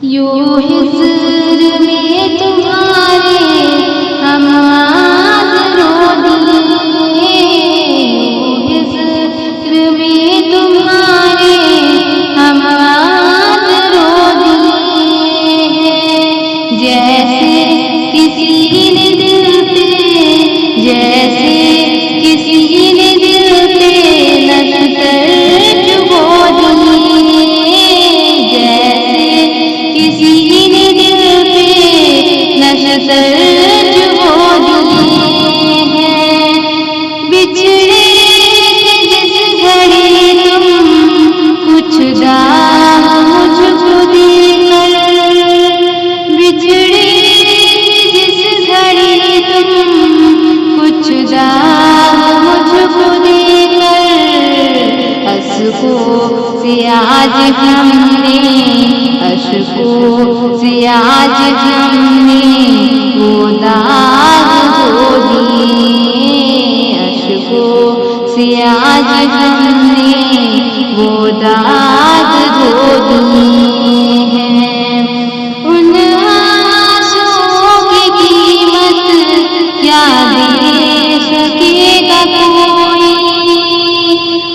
یوں ہجر میں تمہارے ہم آج رو دیے، یوں ہجر میں تمہارے ہم آج رو دیے ہیں، جیسے کسی نے دل پہ، جیسے کسی نے دل پہ نشتر چبو دیے، جیسے کسی نے دل پہ نشتر چبو دیے ہیں، بچھڑے جس گھڑی تم کچھ داغ مجھ کو دے کر، بچھڑے جس گھڑی تم کچھ داغ مجھ کو دے کر، اشکوں سے آج ہم نے، اشکوں سے آج ہم نے وہ داغ دھو دیے، اشکوں سے آج ہم نے وہ داغ دھو دیے ہیں، ان آنسوؤں کی قیمت کیا دے سکے گا کوئی،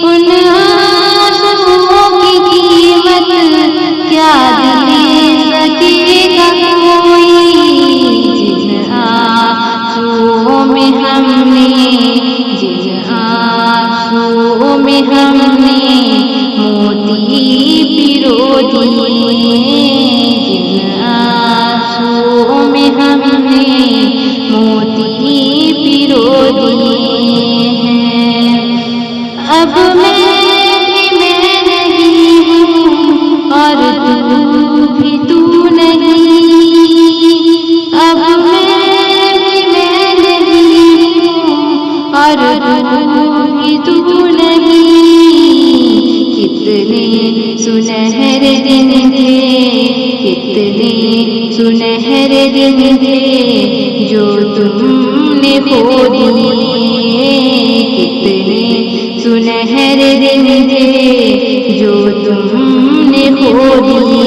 ان آنسوؤں کی قیمت کیا دے سکے گا کوئی، جن آنسوؤں میں ہم نے، جن آنسوؤں میں ہم نے موتی پرو دیے، جن آنسوؤں میں ہم نے موتی پرو دیے ہیں، اب میں نہیں ہوں اور تو بھی تو نہیں، اب میں نہیں ہوں اور تو بھی تو نہیں، کتنے سنہرے دن تھے، کتنے سنہرے دن تھے جو تم نے کھو دیے، کتنے سنہرے دن تھے جو تم نے کھو دیے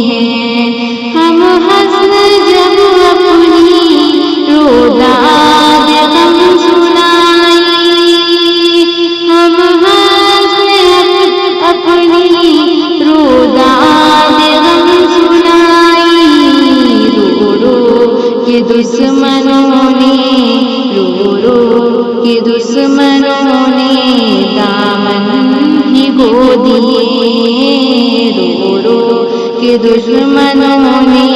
ہیں، ہم ہنس جب اپنی روداد غم سنائی، ہم ہنس اپنی روداد غم سنائی، رو رو کے دشمنوں نے، رو رو کے دشمنوں نے دامن بھگو دیے، رو رو کے دشمنوں نے